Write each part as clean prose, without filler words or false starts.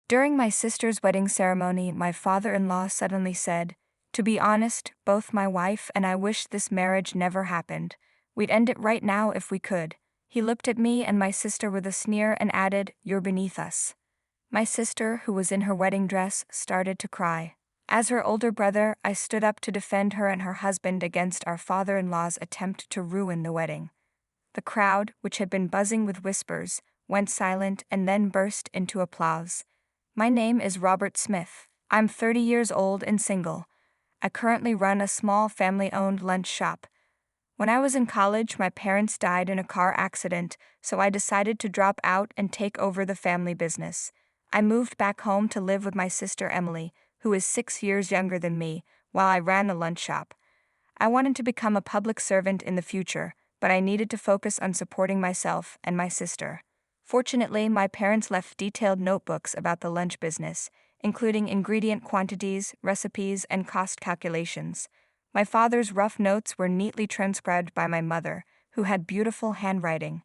During my sister's wedding ceremony, my father-in-law suddenly said, "To be honest, both my wife and I wish this marriage never happened. We'd end it right now if we could." He looked at me and my sister with a sneer and added, "You're beneath us." My sister, who was in her wedding dress, started to cry. As her older brother, I stood up to defend her and her husband against our father-in-law's attempt to ruin the wedding. The crowd, which had been buzzing with whispers, went silent and then burst into applause. My name is Robert Smith. I'm 30 years old and single. I currently run a small family-owned lunch shop. When I was in college, my parents died in a car accident, so I decided to drop out and take over the family business. I moved back home to live with my sister Emily, who is 6 years younger than me, while I ran the lunch shop. I wanted to become a public servant in the future, but I needed to focus on supporting myself and my sister. Fortunately, my parents left detailed notebooks about the lunch business, including ingredient quantities, recipes, and cost calculations. My father's rough notes were neatly transcribed by my mother, who had beautiful handwriting.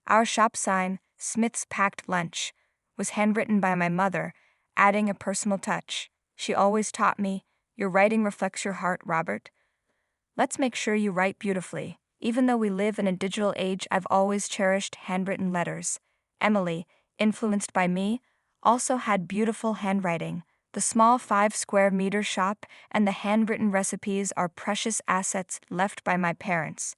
Our shop sign, "Smith's Packed Lunch," was handwritten by my mother, adding a personal touch. She always taught me, "Your writing reflects your heart, Robert. Let's make sure you write beautifully." Even though we live in a digital age, I've always cherished handwritten letters. Emily, influenced by me, also had beautiful handwriting. The small 5 square meter shop and the handwritten recipes are precious assets left by my parents.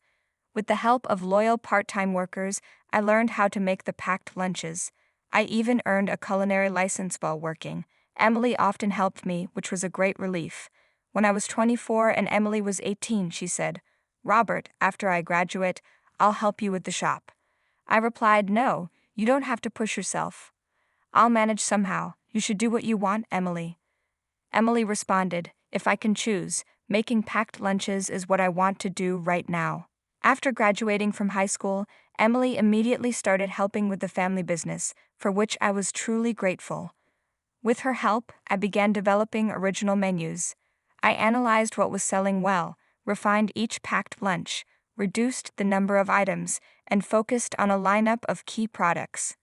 With the help of loyal part-time workers, I learned how to make the packed lunches. I even earned a culinary license while working. Emily often helped me, which was a great relief. When I was 24 and Emily was 18, she said, "Robert, after I graduate, I'll help you with the shop." I replied, "No, you don't have to push yourself. I'll manage somehow. You should do what you want, Emily." Emily responded, "If I can choose, making packed lunches is what I want to do right now." After graduating from high school, Emily immediately started helping with the family business, for which I was truly grateful. With her help, I began developing original menus. I analyzed what was selling well, refined each packed lunch, reduced the number of items, and focused on a lineup of key products.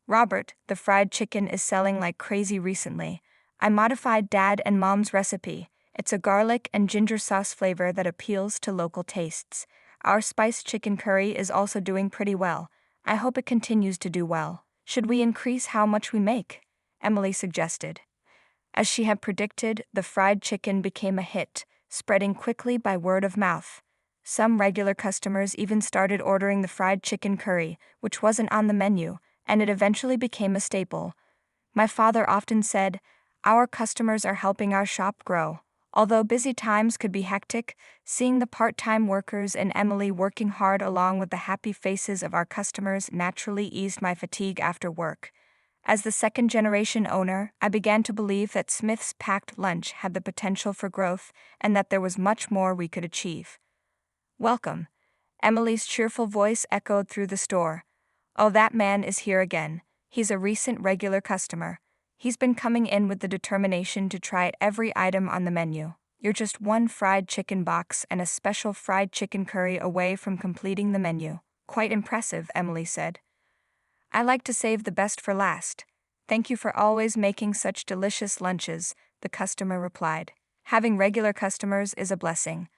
"Robert, the fried chicken is selling like crazy recently. I modified Dad and Mom's recipe. It's a garlic and ginger sauce flavor that appeals to local tastes. Our spiced chicken curry is also doing pretty well. I hope it continues to do well. Should we increase how much we make?" Emily suggested. As she had predicted, the fried chicken became a hit, spreading quickly by word of mouth. Some regular customers even started ordering the fried chicken curry, which wasn't on the menu, and it eventually became a staple. My father often said, "Our customers are helping our shop grow." Although busy times could be hectic, seeing the part-time workers and Emily working hard along with the happy faces of our customers naturally eased my fatigue after work. As the second-generation owner, I began to believe that Smith's Packed Lunch had the potential for growth and that there was much more we could achieve. "Welcome." Emily's cheerful voice echoed through the store. "Oh, that man is here again. He's a recent regular customer. He's been coming in with the determination to try every item on the menu. You're just one fried chicken box and a special fried chicken curry away from completing the menu." "Quite impressive," Emily said. "I like to save the best for last. Thank you for always making such delicious lunches," the customer replied. Having regular customers is a blessing.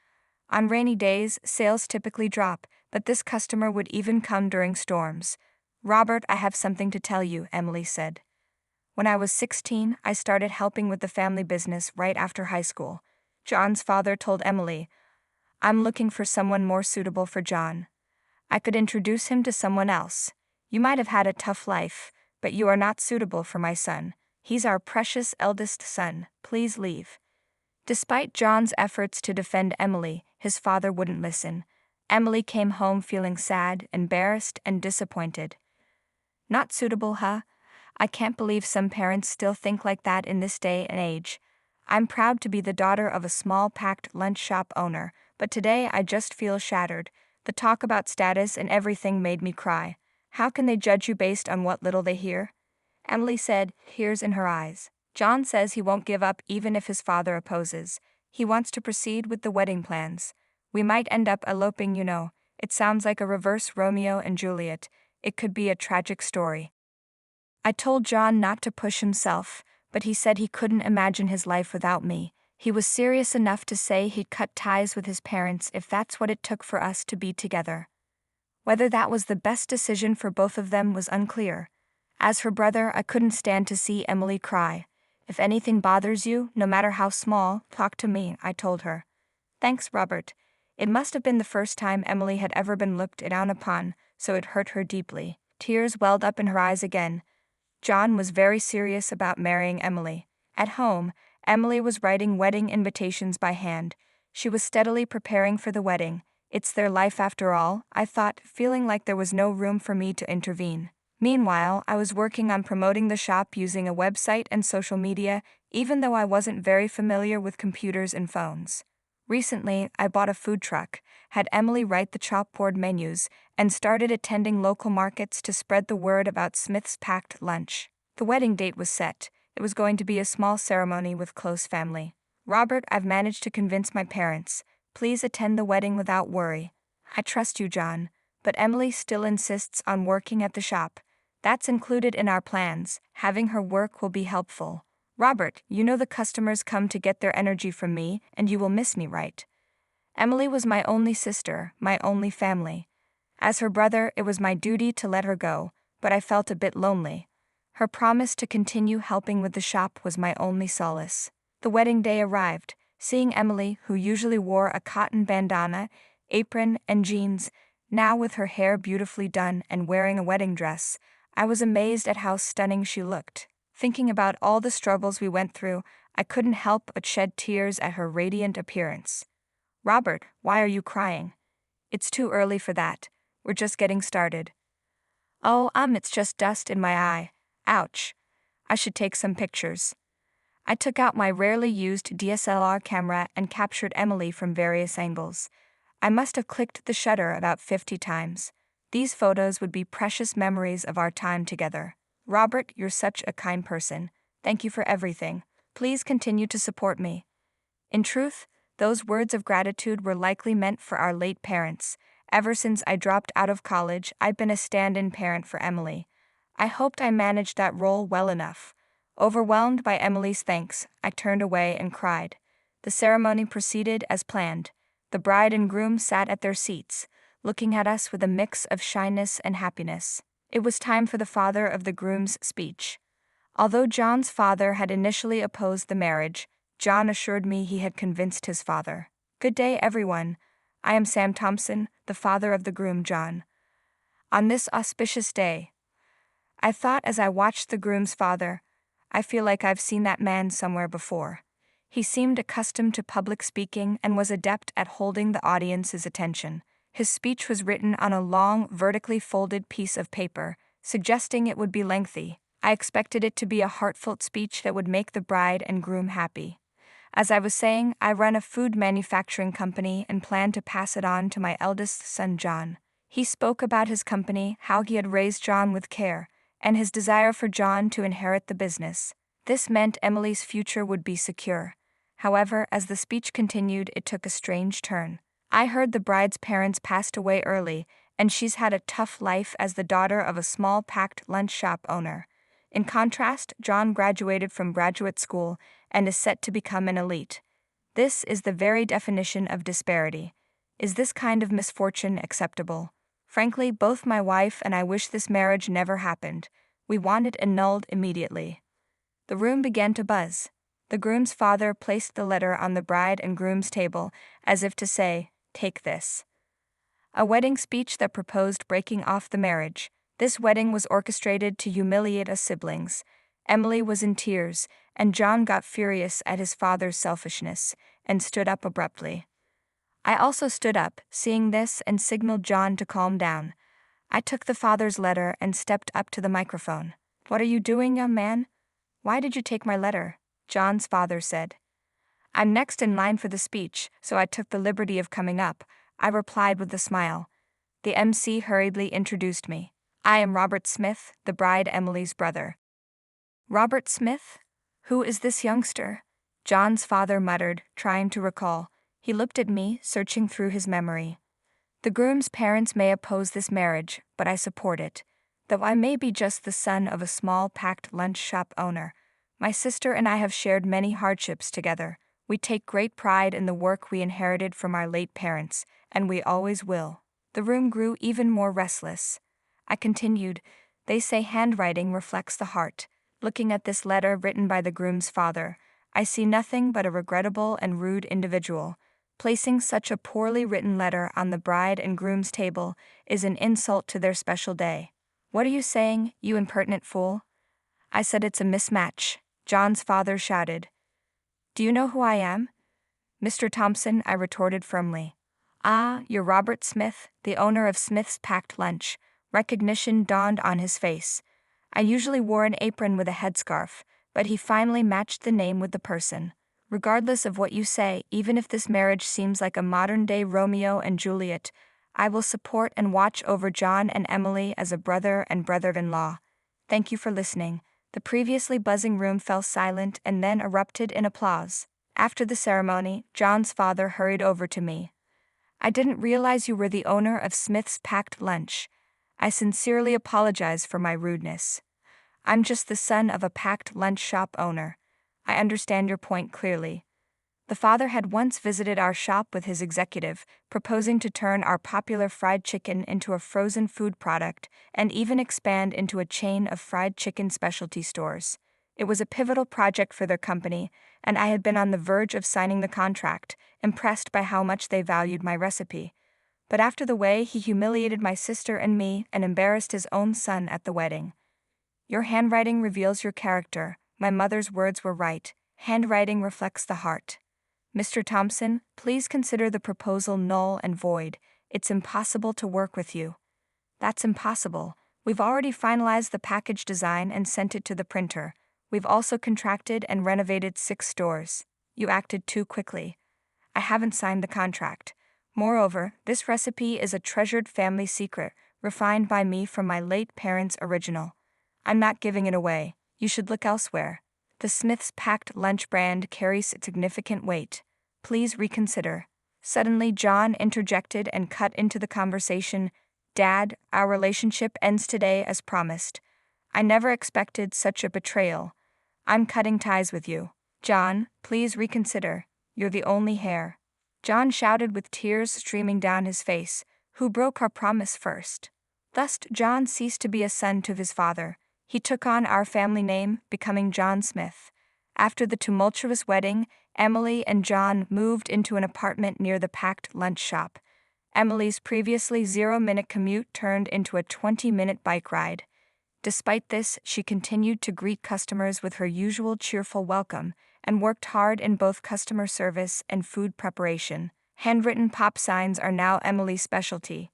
On rainy days, sales typically drop, but this customer would even come during storms. "Robert, I have something to tell you," Emily said. "When I was 16, I started helping with the family business right after high school." John's father told Emily, "I'm looking for someone more suitable for John. I could introduce him to someone else. You might have had a tough life, but you are not suitable for my son. He's our precious eldest son. Please leave." Despite John's efforts to defend Emily, his father wouldn't listen. Emily came home feeling sad, embarrassed, and disappointed. "Not suitable, huh? I can't believe some parents still think like that in this day and age. I'm proud to be the daughter of a small packed lunch shop owner, but today I just feel shattered. The talk about status and everything made me cry. How can they judge you based on what little they hear?" Emily said, tears in her eyes. "John says he won't give up even if his father opposes. He wants to proceed with the wedding plans. We might end up eloping, you know. It sounds like a reverse Romeo and Juliet. It could be a tragic story." I told John not to push himself, but he said he couldn't imagine his life without me. He was serious enough to say he'd cut ties with his parents if that's what it took for us to be together. Whether that was the best decision for both of them was unclear. As her brother, I couldn't stand to see Emily cry. If anything bothers you, no matter how small, talk to me, I told her. Thanks, Robert. It must have been the first time Emily had ever been looked down upon, so it hurt her deeply. Tears welled up in her eyes again. John was very serious about marrying Emily. At home, Emily was writing wedding invitations by hand. She was steadily preparing for the wedding. It's their life after all, I thought, feeling like there was no room for me to intervene. Meanwhile, I was working on promoting the shop using a website and social media, even though I wasn't very familiar with computers and phones. Recently, I bought a food truck, had Emily write the chalkboard menus, and started attending local markets to spread the word about Smith's packed lunch. The wedding date was set. It was going to be a small ceremony with close family. Robert, I've managed to convince my parents. Please attend the wedding without worry. I trust you, John, but Emily still insists on working at the shop. That's included in our plans. Having her work will be helpful. Robert, you know the customers come to get their energy from me, and you will miss me, right? Emily was my only sister, my only family. As her brother, it was my duty to let her go, but I felt a bit lonely. Her promise to continue helping with the shop was my only solace. The wedding day arrived. Seeing Emily, who usually wore a cotton bandana, apron, and jeans, now with her hair beautifully done and wearing a wedding dress, I was amazed at how stunning she looked. Thinking about all the struggles we went through, I couldn't help but shed tears at her radiant appearance. Robert, why are you crying? It's too early for that. We're just getting started. Oh, it's just dust in my eye. Ouch. I should take some pictures. I took out my rarely used DSLR camera and captured Emily from various angles. I must have clicked the shutter about 50 times. These photos would be precious memories of our time together. Robert, you're such a kind person. Thank you for everything. Please continue to support me. In truth, those words of gratitude were likely meant for our late parents. Ever since I dropped out of college, I've been a stand-in parent for Emily. I hoped I managed that role well enough. Overwhelmed by Emily's thanks, I turned away and cried. The ceremony proceeded as planned. The bride and groom sat at their seats, looking at us with a mix of shyness and happiness. It was time for the father of the groom's speech. Although John's father had initially opposed the marriage, John assured me he had convinced his father. Good day, everyone. I am Sam Thompson, the father of the groom, John. On this auspicious day, I thought as I watched the groom's father, I feel like I've seen that man somewhere before. He seemed accustomed to public speaking and was adept at holding the audience's attention. His speech was written on a long, vertically folded piece of paper, suggesting it would be lengthy. I expected it to be a heartfelt speech that would make the bride and groom happy. As I was saying, I run a food manufacturing company and plan to pass it on to my eldest son, John. He spoke about his company, how he had raised John with care, and his desire for John to inherit the business. This meant Emily's future would be secure. However, as the speech continued, it took a strange turn. I heard the bride's parents passed away early, and she's had a tough life as the daughter of a small packed lunch shop owner. In contrast, John graduated from graduate school and is set to become an elite. This is the very definition of disparity. Is this kind of misfortune acceptable? Frankly, both my wife and I wish this marriage never happened. We want it annulled immediately. The room began to buzz. The groom's father placed the letter on the bride and groom's table, as if to say, "Take this." A wedding speech that proposed breaking off the marriage. This wedding was orchestrated to humiliate us siblings. Emily was in tears, and John got furious at his father's selfishness, and stood up abruptly. I also stood up, seeing this, and signaled John to calm down. I took the father's letter and stepped up to the microphone. "What are you doing, young man? Why did you take my letter?" John's father said. "I'm next in line for the speech, so I took the liberty of coming up," I replied with a smile. The MC hurriedly introduced me. "I am Robert Smith, the bride Emily's brother." "Robert Smith? Who is this youngster?" John's father muttered, trying to recall. He looked at me, searching through his memory. "The groom's parents may oppose this marriage, but I support it. Though I may be just the son of a small packed lunch shop owner, my sister and I have shared many hardships together. We take great pride in the work we inherited from our late parents, and we always will. The room grew even more restless. I continued, "They say handwriting reflects the heart. Looking at this letter written by the groom's father, I see nothing but a regrettable and rude individual. Placing such a poorly written letter on the bride and groom's table is an insult to their special day." "What are you saying, you impertinent fool?" I said. "It's a mismatch," John's father shouted. "Do you know who I am?" "Mr. Thompson," I retorted firmly. "Ah, you're Robert Smith, the owner of Smith's Packed Lunch." Recognition dawned on his face. I usually wore an apron with a headscarf, but he finally matched the name with the person. "Regardless of what you say, even if this marriage seems like a modern-day Romeo and Juliet, I will support and watch over John and Emily as a brother and brother-in-law. Thank you for listening." The previously buzzing room fell silent and then erupted in applause. After the ceremony, John's father hurried over to me. "I didn't realize you were the owner of Smith's Packed Lunch. I sincerely apologize for my rudeness. I'm just the son of a packed lunch shop owner. I understand your point clearly." The father had once visited our shop with his executive, proposing to turn our popular fried chicken into a frozen food product and even expand into a chain of fried chicken specialty stores. It was a pivotal project for their company, and I had been on the verge of signing the contract, impressed by how much they valued my recipe. But after the way he humiliated my sister and me and embarrassed his own son at the wedding. "Your handwriting reveals your character." My mother's words were right. Handwriting reflects the heart. "Mr. Thompson, please consider the proposal null and void. It's impossible to work with you." "That's impossible. We've already finalized the package design and sent it to the printer. We've also contracted and renovated 6 stores. You acted too quickly. I haven't signed the contract. Moreover, this recipe is a treasured family secret, refined by me from my late parents' original. I'm not giving it away. You should look elsewhere. The Smith's Packed Lunch brand carries significant weight. Please reconsider." Suddenly, John interjected and cut into the conversation. "Dad, our relationship ends today as promised. I never expected such a betrayal. I'm cutting ties with you." "John, please reconsider. You're the only heir." John shouted with tears streaming down his face. "Who broke our promise first?" Thus, John ceased to be a son to his father. He took on our family name, becoming John Smith. After the tumultuous wedding, Emily and John moved into an apartment near the packed lunch shop. Emily's previously 0-minute commute turned into a 20-minute bike ride. Despite this, she continued to greet customers with her usual cheerful welcome and worked hard in both customer service and food preparation. Handwritten pop signs are now Emily's specialty.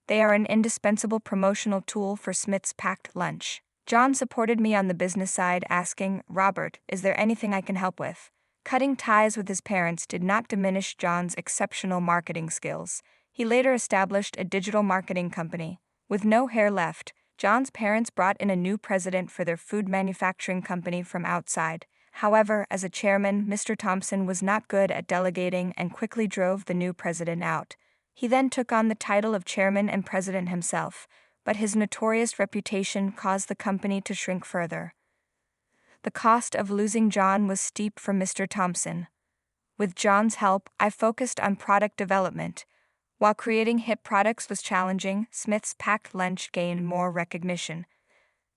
They are an indispensable promotional tool for Smith's Packed Lunch. John supported me on the business side, asking, "Robert, is there anything I can help with?" Cutting ties with his parents did not diminish John's exceptional marketing skills. He later established a digital marketing company. With no hair left, John's parents brought in a new president for their food manufacturing company from outside. However, as a chairman, Mr. Thompson was not good at delegating and quickly drove the new president out. He then took on the title of chairman and president himself, but his notorious reputation caused the company to shrink further. The cost of losing John was steep for Mr. Thompson. With John's help, I focused on product development. While creating hit products was challenging, Smith's Packed Lunch gained more recognition.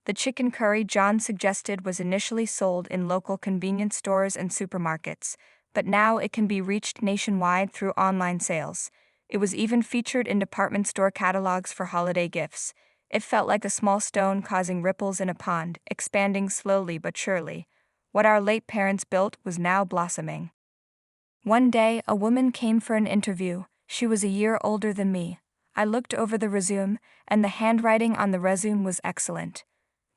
The chicken curry John suggested was initially sold in local convenience stores and supermarkets, but now it can be reached nationwide through online sales. It was even featured in department store catalogs for holiday gifts. It felt like a small stone causing ripples in a pond, expanding slowly but surely. What our late parents built was now blossoming. One day, a woman came for an interview. She was a year older than me. I looked over the resume, and the handwriting on the resume was excellent.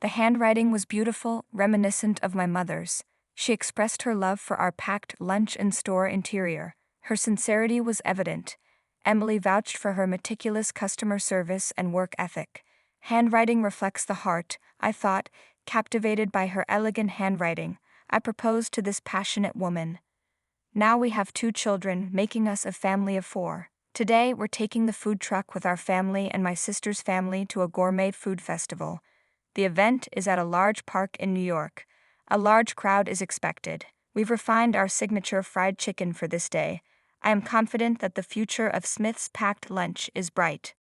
The handwriting was beautiful, reminiscent of my mother's. She expressed her love for our packed lunch and store interior. Her sincerity was evident. Emily vouched for her meticulous customer service and work ethic. Handwriting reflects the heart, I thought, captivated by her elegant handwriting. I proposed to this passionate woman. Now we have 2 children, making us a family of 4. Today, we're taking the food truck with our family and my sister's family to a gourmet food festival. The event is at a large park in New York. A large crowd is expected. We've refined our signature fried chicken for this day. I am confident that the future of Smith's packed lunch is bright.